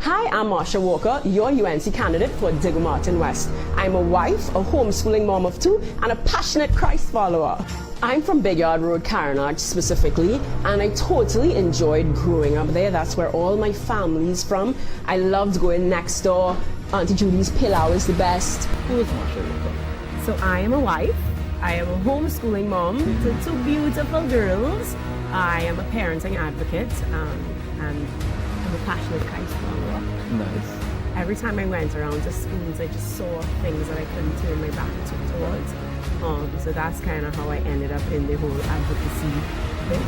Hi, I'm Marsha Walker, your UNC candidate for Diego Martin West. I'm a wife, a homeschooling mom of 2, and a passionate Christ follower. I'm from Big Yard Road, Caranage specifically, and I totally enjoyed growing up there. That's where all my family's from. I loved going next door. Auntie Judy's pilau is the best. Who is Marsha Walker? So I am a wife. I am a homeschooling mom to 2 beautiful girls. I am a parenting advocate, and I'm a passionate Christ follower. Nice. Every time I went around to schools, I just saw things that I couldn't turn my back towards. So that's kind of how I ended up in the whole advocacy bit.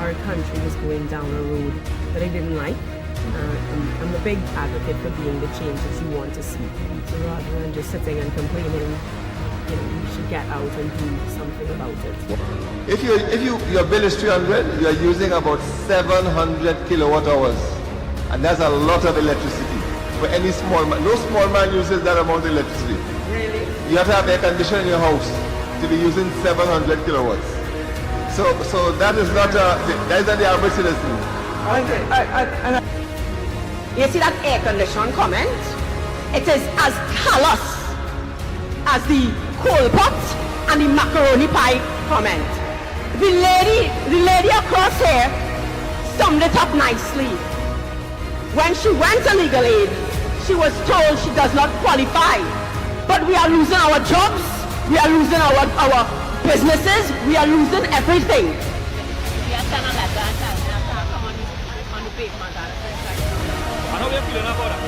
Our country was going down a road that I didn't like. I'm a big advocate for being the change that you want to see. So rather than just sitting and complaining, you should get out and do something about it. If your bill is 300, you are using about 700 kilowatt hours, and that's a lot of electricity for any small man. No small man uses that amount of electricity. Really? You have to have air conditioning in your house to be using 700 kilowatts. So that is not the average citizen. You see that air condition comment? It is as callous as the coal pot and the macaroni pie comment. The lady across here summed it up nicely. When she went to legal aid, she was told she does not qualify. But we are losing our jobs, we are losing our businesses, we are losing everything. We are sending a letter and telling them to come on the pavement. I know you're feeling about that.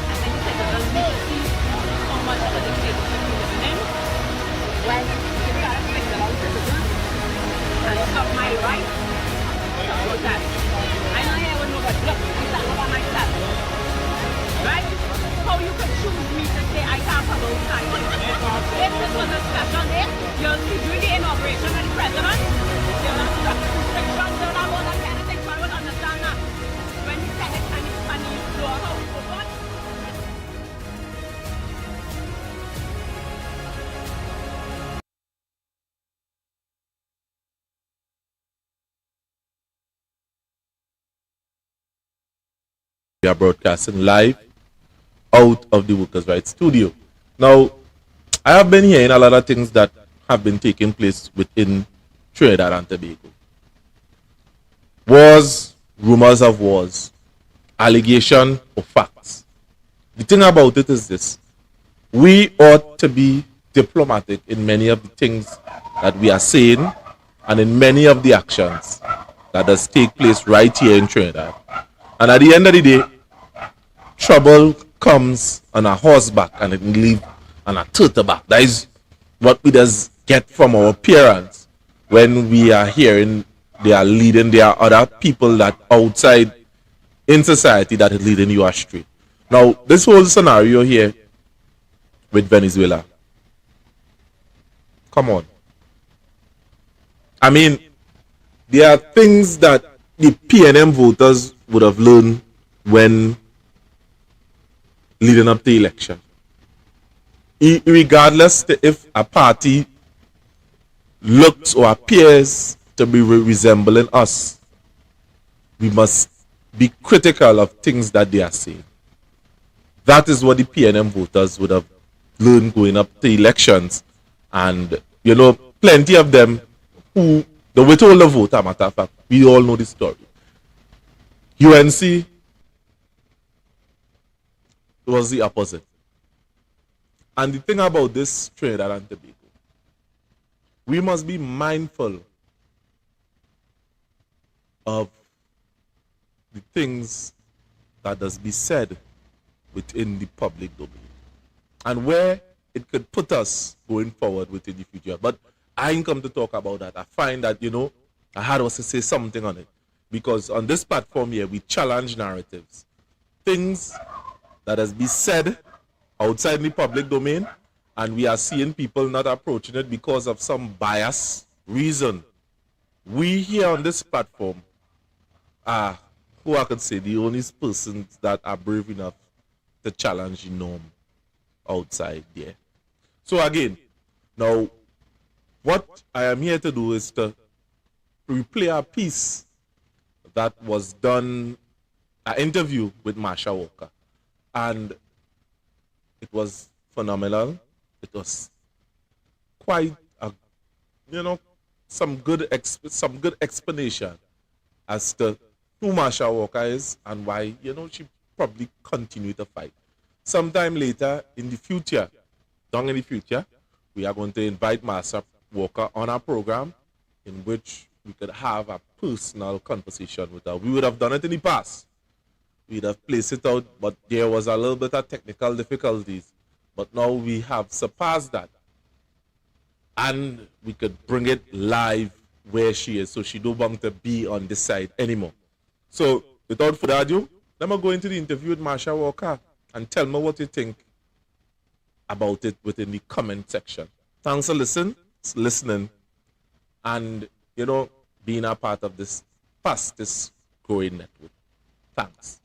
And then you said that doesn't need to see so much of the dictatorship we live in. When you got to fix it out citizens and stop my rights. So that I know I would know, but look, I stand up by myself. Right? How you could choose me to say I can't come outside. If this was a special day, you'll see during the inauguration of the president, you'll have stuff restrictions, you'll have all that kind of thing, so I would understand that. When you said it and you blow a house open. We are broadcasting live out of the Workers' Rights Studio. Now, I have been hearing a lot of things that have been taking place within Trinidad and Tobago. Wars, rumors of wars, allegation of facts. The thing about it is this: we ought to be diplomatic in many of the things that we are saying and in many of the actions that does take place right here in Trinidad. And at the end of the day, trouble comes on a horseback and it leaves on a turtleback. That is what we does get from our parents when we are hearing they are leading. There are other people that outside in society that is leading you astray. Now, this whole scenario here with Venezuela, come on. I mean, there are things that the PNM voters would have learned when leading up to the election. Regardless if a party looks or appears to be resembling us, we must be critical of things that they are saying. That is what the PNM voters would have learned going up to elections. And, plenty of them who, the withhold the vote, a matter of fact, we all know the story. UNC was the opposite. And the thing about this Trinidad and Tobago, we must be mindful of the things that does be said within the public domain and where it could put us going forward within the future. But I ain't come to talk about that. I find that, I had us to say something on it, because on this platform here, we challenge narratives. Things that has been said outside the public domain, and we are seeing people not approaching it because of some bias reason. We here on this platform are, who I could say, the only persons that are brave enough to challenge the norm outside there. So again, now, what I am here to do is to replay a piece that was done an interview with Marsha Walker, and it was phenomenal. It was quite a, some good explanation as to who Marsha Walker is and why she probably continue to fight. Sometime later in the future, we are going to invite Marsha Walker on our program, in which we could have a personal conversation with her. We would have done it in the past. We'd have placed it out, but there was a little bit of technical difficulties. But now we have surpassed that. And we could bring it live where she is, so she don't want to be on this side anymore. So without further ado, let me go into the interview with Marsha Walker and tell me what you think about it within the comment section. Thanks for listening, and being a part of this fastest growing network. Thanks.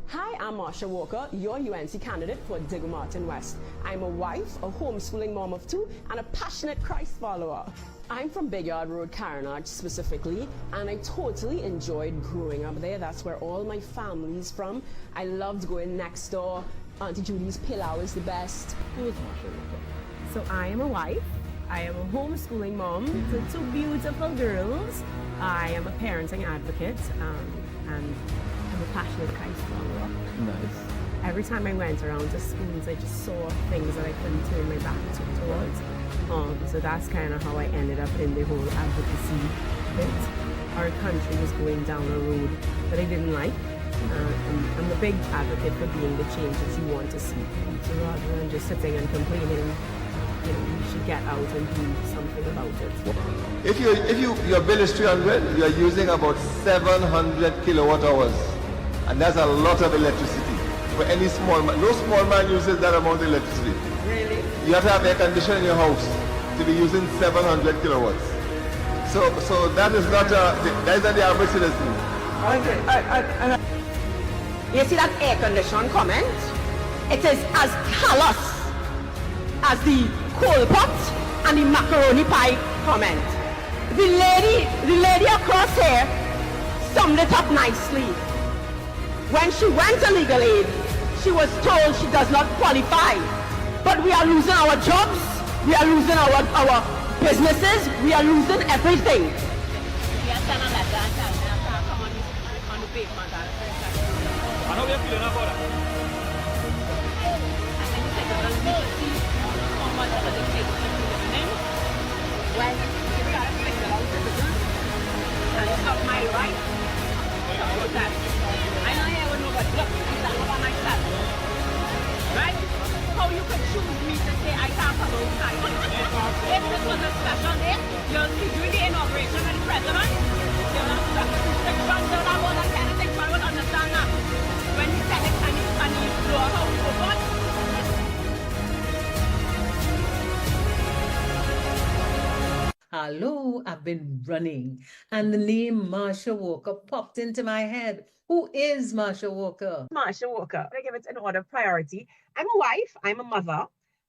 Hi, I'm Marsha Walker, your UNC candidate for Digger Martin West. I'm a wife, a homeschooling mom of 2, and a passionate Christ follower. I'm from Big Yard Road, Caranage specifically, and I totally enjoyed growing up there. That's where all my family's from. I loved going next door. Auntie Judy's pillow is the best. Who is Marsha Walker? So I am a wife. I am a homeschooling mom to 2 beautiful girls. I am a parenting advocate, and I'm a passionate Christ follower. Nice. Every time I went around to schools, I just saw things that I couldn't turn my back towards. So that's kind of how I ended up in the whole advocacy bit. Our country was going down a road that I didn't like. And I'm a big advocate for being the change that you want to see. So rather than just sitting and complaining, you should get out and do something about it. If your bill is 300, you are using about 700 kilowatt hours, and that's a lot of electricity. For any small man, no small man uses that amount of electricity. Really? You have to have air conditioning in your house to be using 700 kilowatts. So that is not the average citizen. You see that air condition comment? It is as callous as the coal pot and the macaroni pie comment. The lady across here summed it up nicely. When she went to legal aid, she was told she does not qualify. But we are losing our jobs, we are losing our businesses, we are losing everything. I know we're feeling about it. When we are affected our citizens, and it's not my right to support that. I know I would know, but look, I'm talking about myself. Right? How you could choose me to say I can't come outside. If this was a special day, you'll be doing the inauguration with the president. You'll have restrictions, you'll have all that kind of thing, so I would understand that. When you set it and you blow a house open, Hello, I've been running, and the name Marsha Walker popped into my head. Who is Marsha Walker? Marsha Walker. I give it an order of priority. I'm a wife, I'm a mother,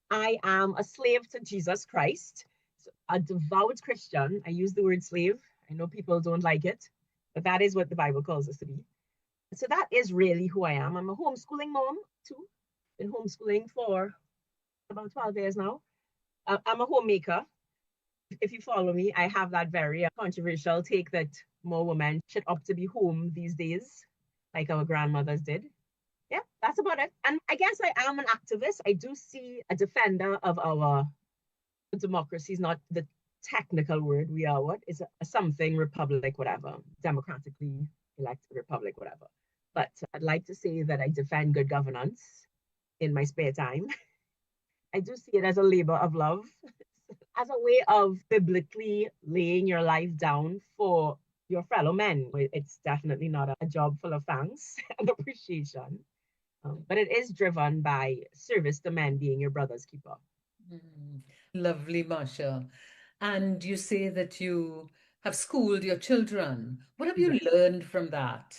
I am a slave to Jesus Christ, a devout Christian. I use the word slave. I know people don't like it, but that is what the Bible calls us to be. So that is really who I am. I'm a homeschooling mom too. Been homeschooling for about 12 years now. I'm a homemaker. If you follow me, I have that very controversial take that more women should opt to be home these days, like our grandmothers did. Yeah, that's about it. And I guess I am an activist. I do see a defender of our democracy is not the technical word. We are what? It's a something republic, whatever, democratically elected republic, whatever. But I'd like to say that I defend good governance in my spare time. I do see it as a labor of love, as a way of biblically laying your life down for your fellow men. It's definitely not a job full of thanks and appreciation, but it is driven by service to men being your brother's keeper. Lovely, Marsha. And you say that you have schooled your children. What have you learned from that?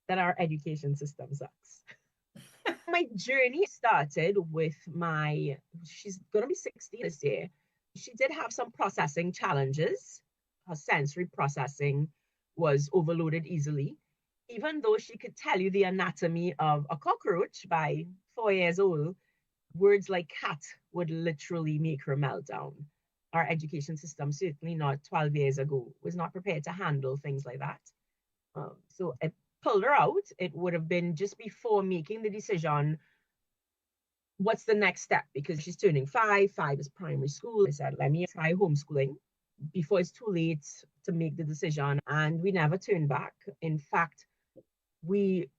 That our education system sucks. My journey started with she's going to be 16 this year. She did have some processing challenges. Her sensory processing was overloaded easily. Even though she could tell you the anatomy of a cockroach by 4 years old, words like cat would literally make her melt down. Our education system, certainly not 12 years ago, was not prepared to handle things like that. So I pulled her out. It would have been just before making the decision, what's the next step? Because she's turning 5 is primary school. I said, let me try homeschooling before it's too late to make the decision. And we never turned back. In fact, we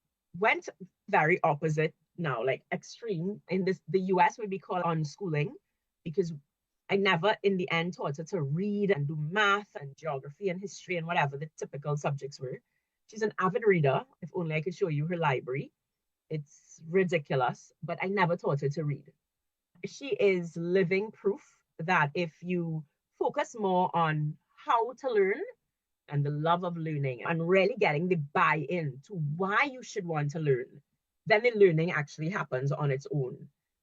went very opposite now, like extreme. In the US would be called unschooling, because I never in the end taught her to read and do math and geography and history and whatever the typical subjects were. She's an avid reader. If only I could show you her library. It's ridiculous, but I never taught her to read. She is living proof that if you focus more on how to learn and the love of learning and really getting the buy-in to why you should want to learn, then the learning actually happens on its own.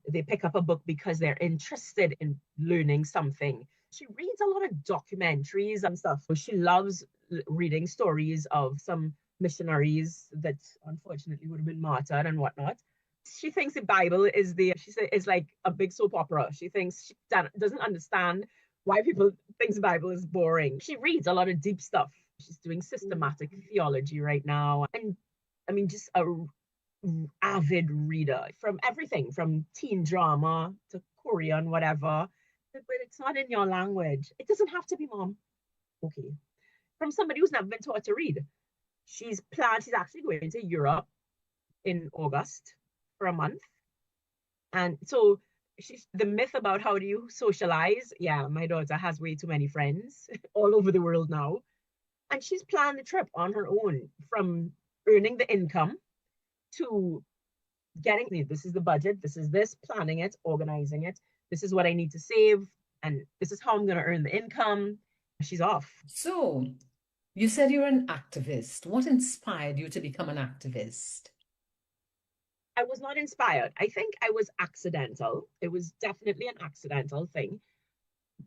They pick up a book because they're interested in learning something. She reads a lot of documentaries and stuff. She loves reading stories of some missionaries that unfortunately would have been martyred and whatnot. She thinks the Bible is like a big soap opera. She thinks she doesn't understand why people think the Bible is boring. She reads a lot of deep stuff. She's doing systematic theology right now. And I mean, just a avid reader from everything from teen drama to Korean, whatever. But it's not in your language. It doesn't have to be, Mom. Okay. From somebody who's never been taught to read. She's actually going to Europe in August for a month. And so the myth about how do you socialize, yeah, my daughter has way too many friends all over the world now. And she's planned the trip on her own, from earning the income to getting, this is the budget, this is this, planning it, organizing it, this is what I need to save, and this is how I'm going to earn the income. She's off. So, you said you're an activist. What inspired you to become an activist? I was not inspired. I think I was accidental. It was definitely an accidental thing.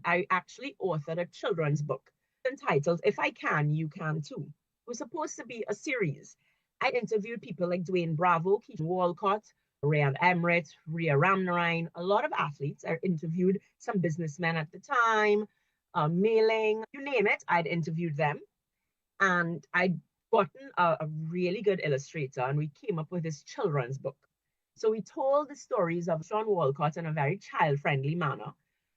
I actually authored a children's book entitled If I Can, You Can Too. It was supposed to be a series. I interviewed people like Dwayne Bravo, Keith Walcott, Rayan Emmerich, Rhea Ramnarine, a lot of athletes. I interviewed some businessmen at the time, mailing, you name it, I'd interviewed them. And I'd gotten a really good illustrator, and we came up with this children's book. So we told the stories of Sean Walcott in a very child-friendly manner,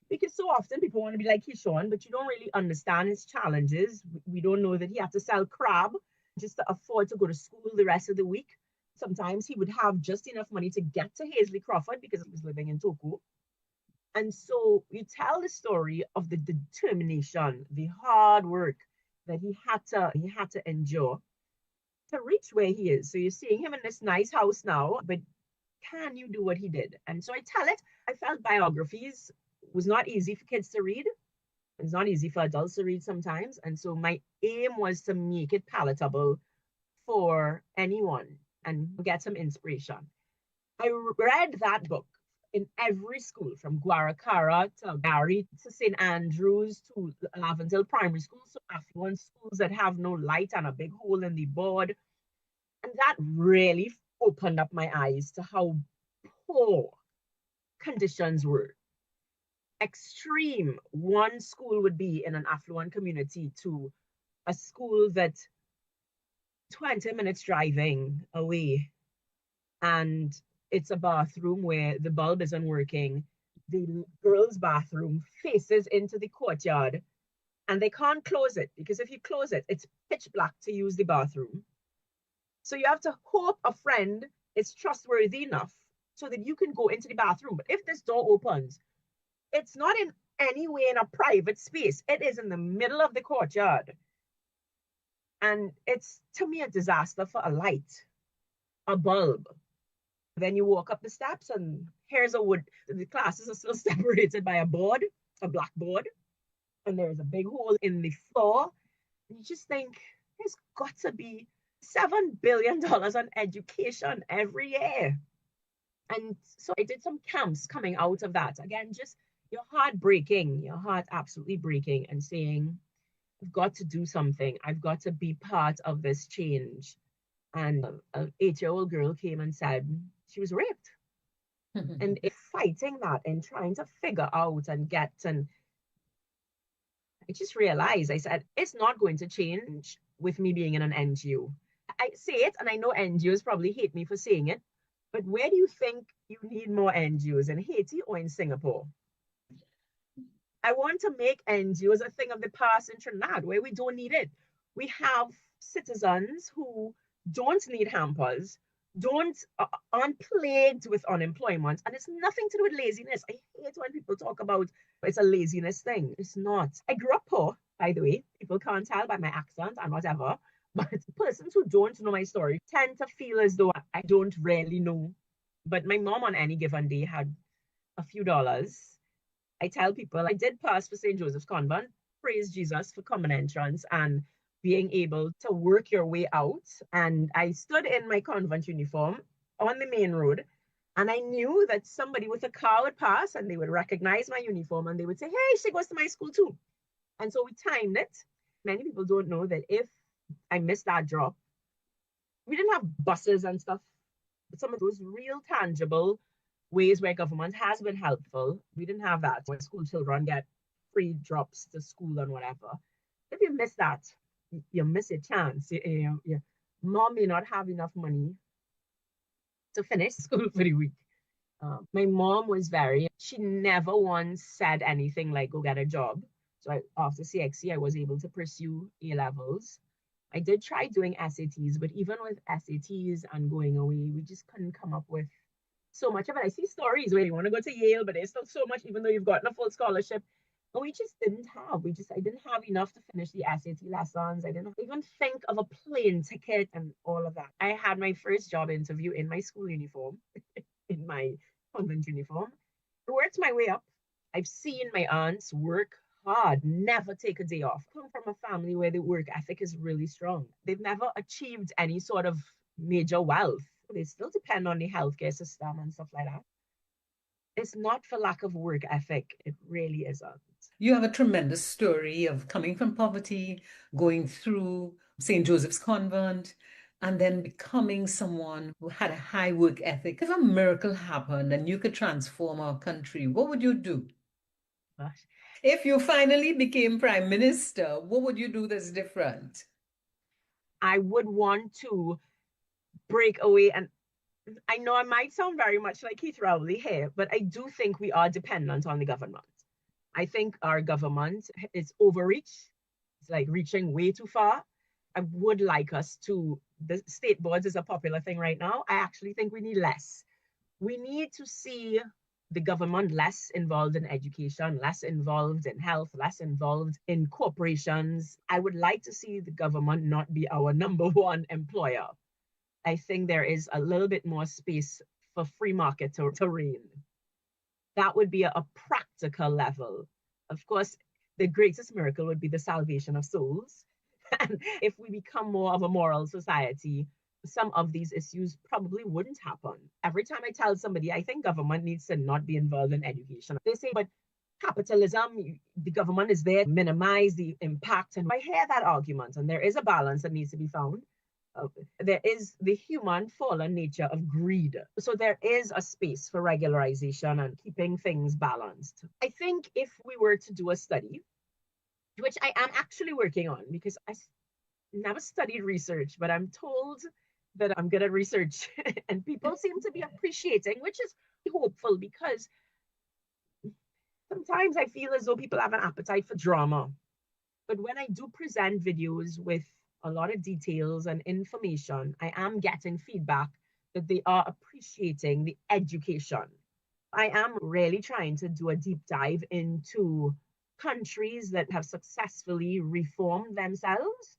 because so often people want to be like Sean, but you don't really understand his challenges. We don't know that he had to sell crab just to afford to go to school the rest of the week. Sometimes he would have just enough money to get to Hazley Crawford because he was living in Toku. And so you tell the story of the determination, the hard work that he had to endure to reach where he is. So you're seeing him in this nice house now, but can you do what he did? And so I tell it. I felt biographies was not easy for kids to read. It's not easy for adults to read sometimes. And so my aim was to make it palatable for anyone and get some inspiration. I read that book in every school, from Guaracara to Gary to St. Andrews to Lavendale Primary School, so affluent schools that have no light and a big hole in the board. And that really opened up my eyes to how poor conditions were. Extreme one school would be in an affluent community to a school that 20 minutes driving away, and it's a bathroom where the bulb isn't working. The girls' bathroom faces into the courtyard, and they can't close it, because if you close it, it's pitch black to use the bathroom. So you have to hope a friend is trustworthy enough so that you can go into the bathroom. But if this door opens, it's not in any way in a private space. It is in the middle of the courtyard. And it's, to me, a disaster for a light, a bulb. Then you walk up the steps and here's a wood. The classes are still separated by a board, a blackboard. And there's a big hole in the floor. And you just think, there's got to be $7 billion on education every year. And so I did some camps coming out of that. Again, just your heart breaking, your heart absolutely breaking, and saying, I've got to do something. I've got to be part of this change. And an 8-year-old girl came and said she was raped. And fighting that and trying to figure out and get, and I just realized, I said, it's not going to change with me being in an NGO. I say it, and I know NGOs probably hate me for saying it, but where do you think you need more NGOs, in Haiti or in Singapore? I want to make NGOs a thing of the past in Trinidad, where we don't need it. We have citizens who don't need hampers, aren't plagued with unemployment, and it's nothing to do with laziness. I hate when people talk about it's a laziness thing. It's not. I grew up poor, by the way. People can't tell by my accent and whatever. But persons who don't know my story tend to feel as though I don't really know. But my mom on any given day had a few dollars. I tell people I did pass for St. Joseph's Convent. Praise Jesus for common entrance and being able to work your way out. And I stood in my convent uniform on the main road, and I knew that somebody with a car would pass and they would recognize my uniform and they would say, hey, she goes to my school too. And so we timed it. Many people don't know that if I missed that drop, we didn't have buses and stuff, but some of those real tangible ways where government has been helpful, we didn't have that. When school children get free drops to school and whatever. If you miss that, you miss a chance. Your mom may not have enough money to finish school for the week. My mom was she never once said anything like, go get a job. So after CXC, I was able to pursue A-levels. I did try doing SATs, but even with SATs and going away, we just couldn't come up with so much of it. I see stories where you want to go to Yale, but there's still so much, even though you've gotten a full scholarship. And we just didn't have. I didn't have enough to finish the SAT lessons. I didn't even think of a plane ticket and all of that. I had my first job interview in my school uniform, in my convent uniform. I worked my way up. I've seen my aunts work hard, never take a day off. I come from a family where the work ethic is really strong. They've never achieved any sort of major wealth. They still depend on the healthcare system and stuff like that. It's not for lack of work ethic. It really isn't. You have a tremendous story of coming from poverty, going through St. Joseph's Convent, and then becoming someone who had a high work ethic. If a miracle happened and you could transform our country, what would you do? Gosh. If you finally became prime minister, what would you do that's different? I would want to break away, and I know I might sound very much like Keith Rowley here, but I do think we are dependent on the government. I think our government is overreach. It's like reaching way too far. I would like us to, the state boards is a popular thing right now. I actually think we need less. We need to see the government less involved in education, less involved in health, less involved in corporations. I would like to see the government not be our number one employer. I think there is a little bit more space for free market to reign. That would be a practical level. Of course, the greatest miracle would be the salvation of souls. And if we become more of a moral society, some of these issues probably wouldn't happen. Every time I tell somebody, I think government needs to not be involved in education, they say, but capitalism, the government is there to minimize the impact. And I hear that argument, and there is a balance that needs to be found. There is the human fallen nature of greed. So there is a space for regularization and keeping things balanced. I think if we were to do a study, which I am actually working on, because I never studied research, but I'm told that I'm good at research and people seem to be appreciating, which is hopeful, because sometimes I feel as though people have an appetite for drama. But when I do present videos with a lot of details and information, I am getting feedback that they are appreciating the education. I am really trying to do a deep dive into countries that have successfully reformed themselves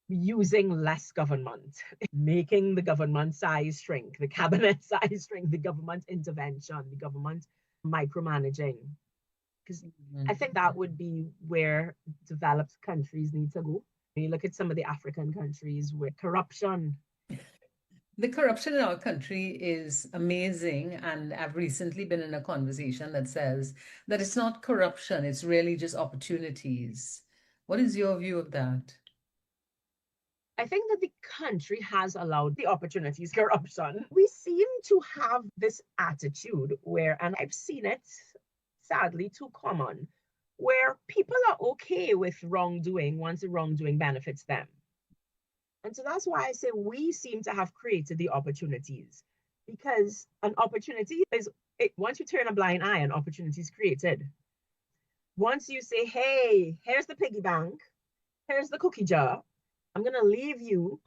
using less government, making the government size shrink, the cabinet size shrink, the government intervention, the government micromanaging. Because I think that would be where developed countries need to go. You look at some of the African countries where corruption. The corruption in our country is amazing, and I've recently been in a conversation that says that it's not corruption, it's really just opportunities. What is your view of that? I think that the country has allowed the opportunities corruption. We seem to have this attitude where, and I've seen it sadly too common, where people are okay with wrongdoing once the wrongdoing benefits them. And so that's why I say we seem to have created the opportunities, because an opportunity is, once you turn a blind eye, an opportunity is created. Once you say, hey, here's the piggy bank, here's the cookie jar, I'm going to leave you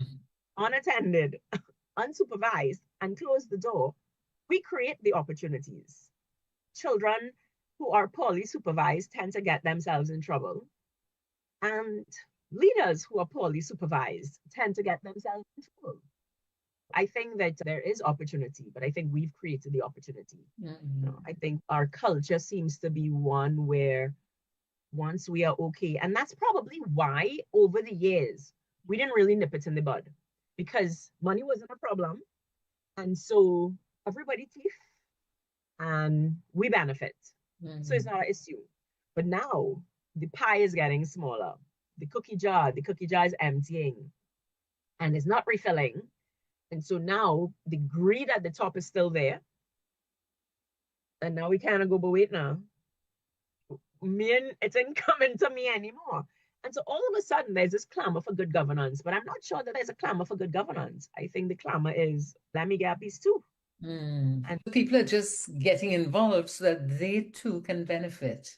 unattended, unsupervised, and close the door, we create the opportunities. Children who are poorly supervised tend to get themselves in trouble. And leaders who are poorly supervised tend to get themselves in trouble. I think that there is opportunity, but I think we've created the opportunity. Mm-hmm. I think our culture seems to be one where once we are okay, and that's probably why over the years, we didn't really nip it in the bud, because money wasn't a problem. And so everybody thief and we benefit. Mm-hmm. So it's not an issue. But now the pie is getting smaller. The cookie jar is emptying and it's not refilling. And so now the greed at the top is still there. And now we kind of go, but wait now. It ain't coming to me anymore. And so all of a sudden there's this clamor for good governance, but I'm not sure that there's a clamor for good governance. I think the clamor is, let me get a piece too. Mm. And people are just getting involved so that they too can benefit.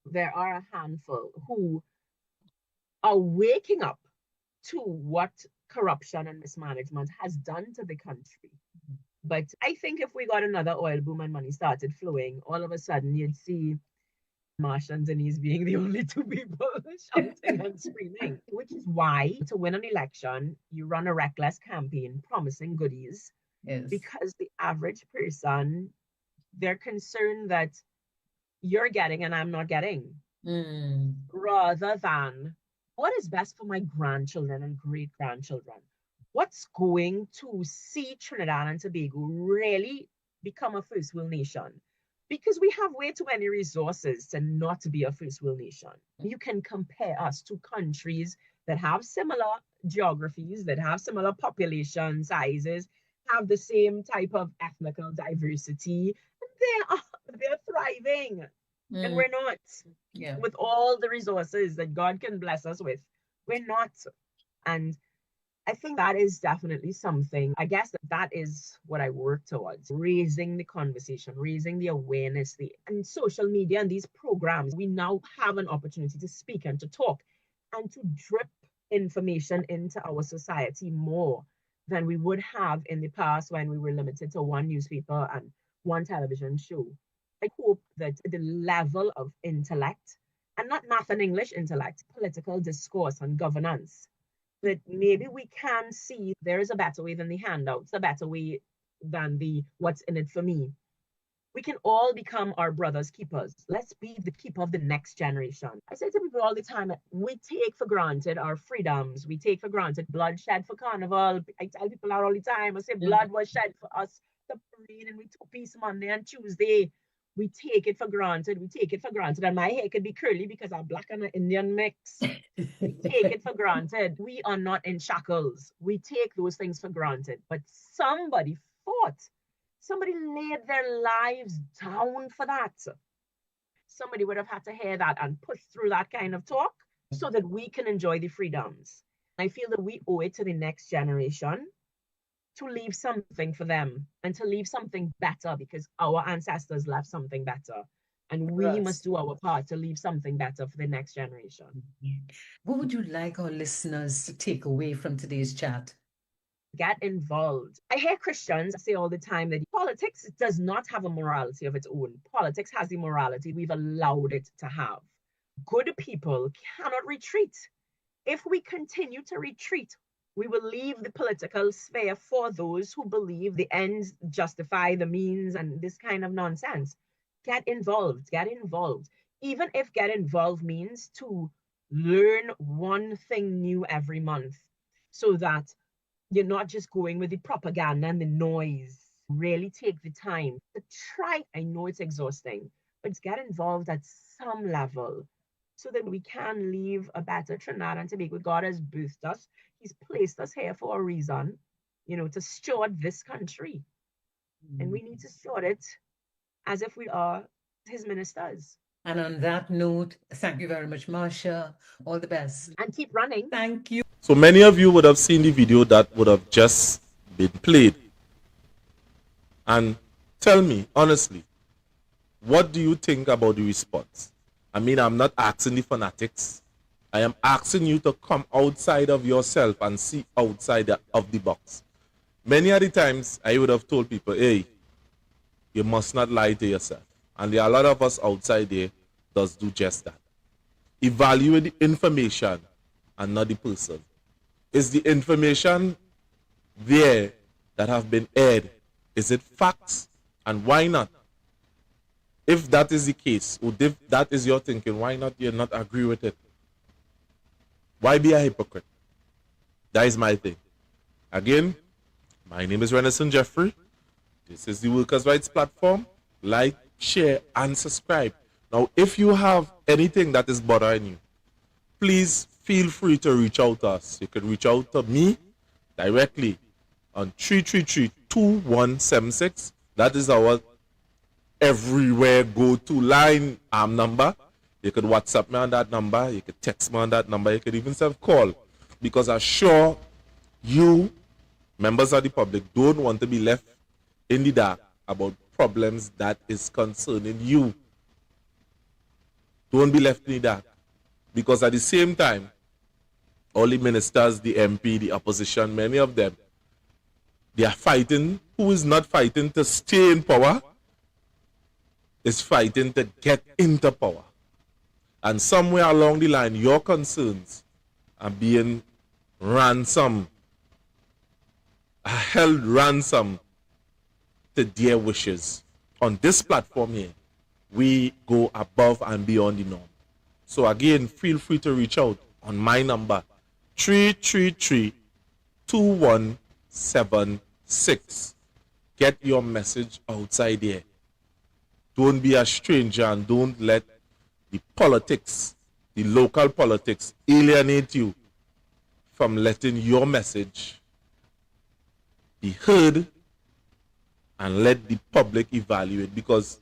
There are a handful who are waking up to what corruption and mismanagement has done to the country. But I think if we got another oil boom and money started flowing, all of a sudden you'd see Marsha and Denise being the only two people shouting and screaming, which is why to win an election, you run a reckless campaign promising goodies. Yes. Because the average person, they're concerned that you're getting and I'm not getting, rather than what is best for my grandchildren and great-grandchildren. What's going to see Trinidad and Tobago really become a first world nation? Because we have way too many resources to not be a first world nation. You can compare us to countries that have similar geographies, that have similar population sizes, have the same type of ethnical diversity. They're thriving. And we're not. Yeah. With all the resources that God can bless us with, we're not. And I think that is definitely something, I guess that is what I work towards, raising the conversation, raising the awareness, and social media and these programs. We now have an opportunity to speak and to talk and to drip information into our society more than we would have in the past when we were limited to one newspaper and one television show. I hope that the level of intellect, and not math and English intellect, political discourse and governance, that maybe we can see there is a better way than the handouts, a better way than the what's in it for me. We can all become our brother's keepers. Let's be the keeper of the next generation. I say to people all the time, we take for granted our freedoms. We take for granted bloodshed for Carnival. I tell people that all the time. I say blood was shed for us, the parade, and we took peace Monday and Tuesday. We take it for granted. We take it for granted. And my hair could be curly because I'm black and an Indian mix. We take it for granted. We are not in shackles. We take those things for granted. But somebody fought. Somebody laid their lives down for that. Somebody would have had to hear that and push through that kind of talk so that we can enjoy the freedoms. I feel that we owe it to the next generation to leave something for them and to leave something better, because our ancestors left something better. And we must do our part to leave something better for the next generation. What would you like our listeners to take away from today's chat? Get involved. I hear Christians say all the time that politics does not have a morality of its own. Politics has the morality we've allowed it to have. Good people cannot retreat. If we continue to retreat, we will leave the political sphere for those who believe the ends justify the means and this kind of nonsense. Get involved, get involved. Even if get involved means to learn one thing new every month so that you're not just going with the propaganda and the noise. Really take the time to try. I know it's exhausting, but get involved at some level so that we can leave a better Trinidad and Tobago. God has birthed us. He's placed us here for a reason, to steward this country. And we need to steward it as if we are his ministers. And on that note, thank you very much, Marsha. All the best. And keep running. Thank you. So many of you would have seen the video that would have just been played. And tell me, honestly, what do you think about the response? I mean, I'm not asking the fanatics. I am asking you to come outside of yourself and see outside of the box. Many of the times, I would have told people, hey, you must not lie to yourself. And there are a lot of us outside there does do just that. Evaluate the information and not the person. Is the information there that have been aired, is it facts? And why not? If that is the case, or if that is your thinking, why not you not agree with it? Why be a hypocrite? That is my thing. Again, my name is Renison Jeffrey. This is the Workers' Rights Platform. Like, share, and subscribe. Now, if you have anything that is bothering you, please feel free to reach out to us. You can reach out to me directly on 333-2176. That is our everywhere go-to line number. You can WhatsApp me on that number. You can text me on that number. You can even self-call. Because I'm sure you, members of the public, don't want to be left in the dark about problems that is concerning you. Don't be left in the dark. Because at the same time, all the ministers, the MP, the opposition, many of them, they are fighting. Who is not fighting to stay in power is fighting to get into power. And somewhere along the line, your concerns are being held ransom to their wishes. On this platform here, we go above and beyond the norm. So again, feel free to reach out on my number, 333-2176. Get your message outside there. Don't be a stranger and don't let the politics, the local politics, alienate you from letting your message be heard and let the public evaluate. Because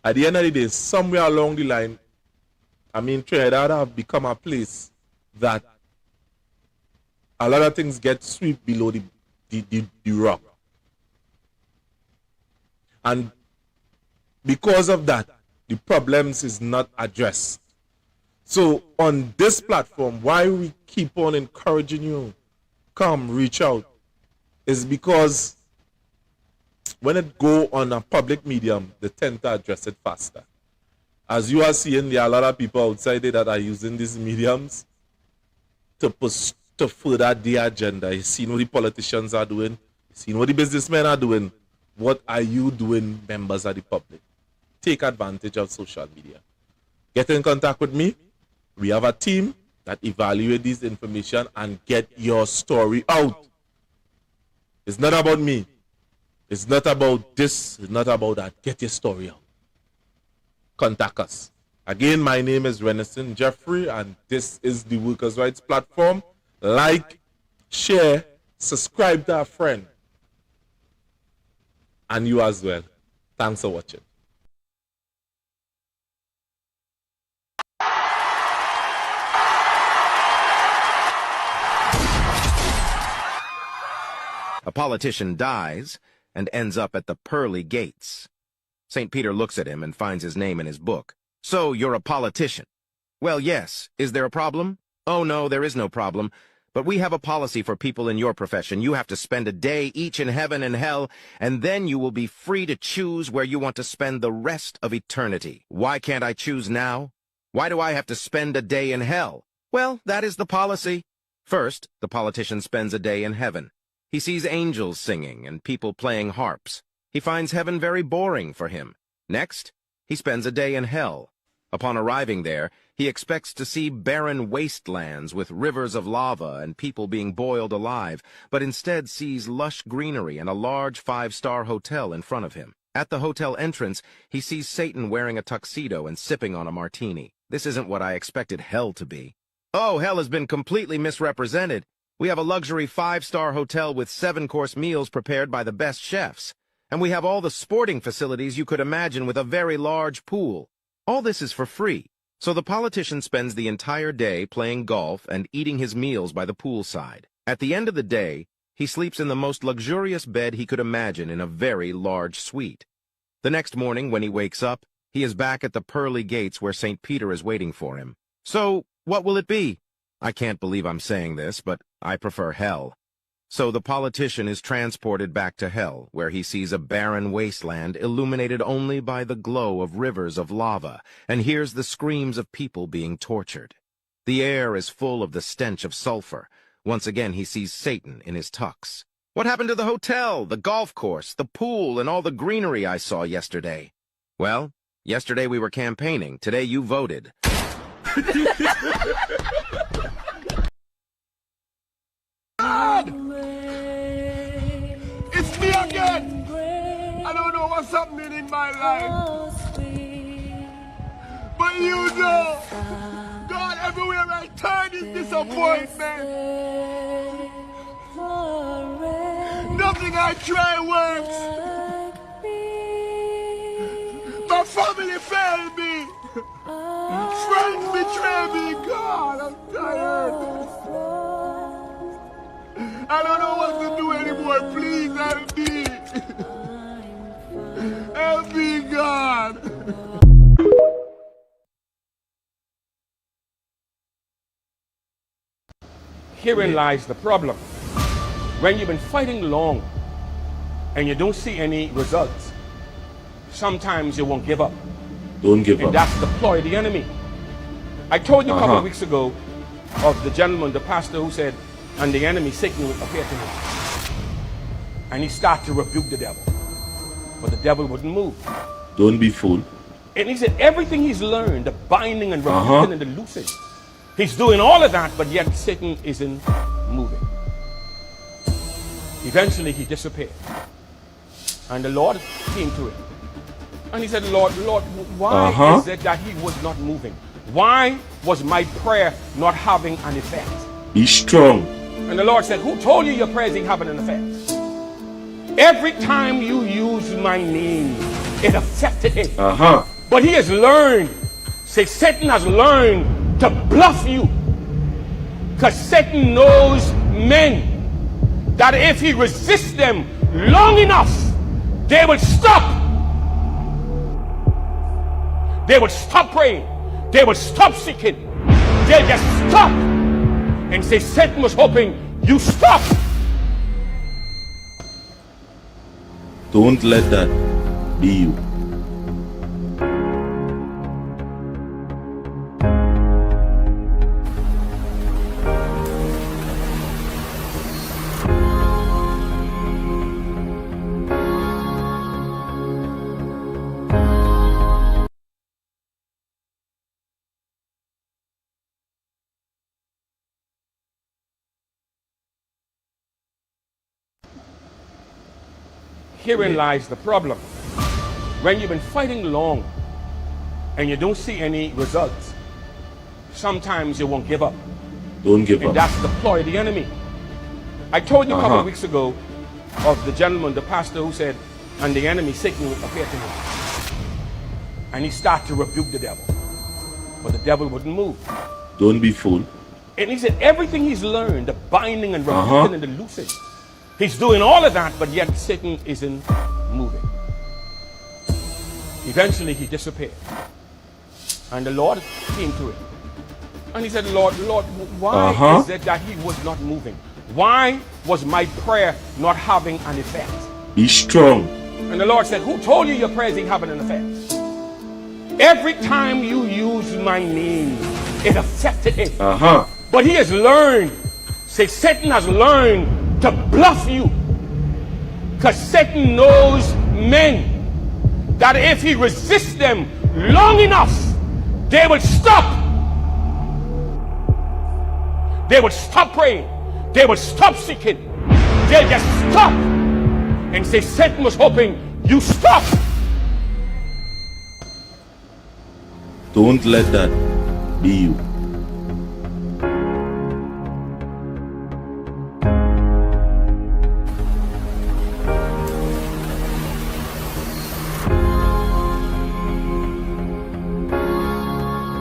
at the end of the day, somewhere along the line, Trinidad have become a place that a lot of things get swept below the rock. And because of that, the problems is not addressed. So on this platform, why we keep on encouraging you, come, reach out, is because when it go on a public medium, they tend to address it faster. As you are seeing, there are a lot of people outside there that are using these mediums to further their agenda. You see what the politicians are doing. You see what the businessmen are doing. What are you doing, members of the public? Take advantage of social media. Get in contact with me. We have a team that evaluate this information and get your story out. It's not about me. It's not about this. It's not about that. Get your story out. Contact us. Again, my name is Renison Jeffrey, and this is the Workers' Rights Platform. Like, share, subscribe to a friend. And you as well. Thanks for watching. A politician dies and ends up at the pearly gates. St. Peter looks at him and finds his name in his book. So you're a politician. Well, yes. Is there a problem? Oh, no, there is no problem. But we have a policy for people in your profession. You have to spend a day each in heaven and hell, and then you will be free to choose where you want to spend the rest of eternity. Why can't I choose now? Why do I have to spend a day in hell? Well, that is the policy. First, the politician spends a day in heaven. He sees angels singing and people playing harps. He finds heaven very boring for him. Next, he spends a day in hell. Upon arriving there, he expects to see barren wastelands with rivers of lava and people being boiled alive, but instead sees lush greenery and a large 5-star hotel in front of him. At the hotel entrance, he sees Satan wearing a tuxedo and sipping on a martini. This isn't what I expected hell to be. Oh, hell has been completely misrepresented. We have a luxury 5-star hotel with 7-course meals prepared by the best chefs. And we have all the sporting facilities you could imagine with a very large pool. All this is for free. So the politician spends the entire day playing golf and eating his meals by the poolside. At the end of the day, he sleeps in the most luxurious bed he could imagine in a very large suite. The next morning, when he wakes up, he is back at the pearly gates where St. Peter is waiting for him. So, what will it be? I can't believe I'm saying this, but I prefer hell. So the politician is transported back to hell, where he sees a barren wasteland illuminated only by the glow of rivers of lava, and hears the screams of people being tortured. The air is full of the stench of sulfur. Once again he sees Satan in his tux. What happened to the hotel, the golf course, the pool, and all the greenery I saw yesterday? Well, yesterday we were campaigning. Today you voted. It's me again! I don't know what's happening in my life. But you know, God, everywhere I turn is disappointment. Nothing I try works. My family failed me. Friends betray me. God, I'm tired. I don't know what to do anymore. Please help me. Help me, God. Herein lies the problem. When you've been fighting long and you don't see any results, sometimes you won't give up. Don't give And up. that's the ploy of the enemy. I told you a couple of weeks ago of the gentleman, the pastor, who said, and the enemy, Satan, will appear to him. And he started to rebuke the devil. But the devil wouldn't move. Don't be fooled. And he said everything he's learned, the binding and rebuking and the loosing, he's doing all of that, but yet Satan isn't moving. Eventually he disappeared. And the Lord came to him. And he said, Lord, why is it that he was not moving? Why was my prayer not having an effect? Be strong. And the Lord said, who told you your prayers ain't having an effect? Every time you use my name, it affected him. But he has learned, say Satan has learned to bluff you. Because Satan knows men that if he resists them long enough, they will stop. They will stop praying. They will stop seeking. They'll just stop. And say Satan was hoping you stop. Don't let that be you. Herein lies the problem. When you've been fighting long and you don't see any results, sometimes you won't give up. Don't give And up. that's the ploy of the enemy. I told you a couple of weeks ago of the gentleman, the pastor, who said, and the enemy, Satan, will appear to him. And he started to rebuke the devil. But the devil wouldn't move. Don't be fooled. And he said everything he's learned, the binding and rebuking and the loosing, he's doing all of that, but yet Satan isn't moving. Eventually he disappeared. And the Lord came to him. And he said, Lord, why is it that he was not moving? Why was my prayer not having an effect? Be strong. And the Lord said, who told you your prayers ain't having an effect? Every time you use my name, it affected him. But he has learned, say Satan has learned to bluff you. Because Satan knows men that if he resists them long enough, they will stop. They will stop praying. They will stop seeking. They'll just stop. And say Satan was hoping you stop. Don't let that Be you.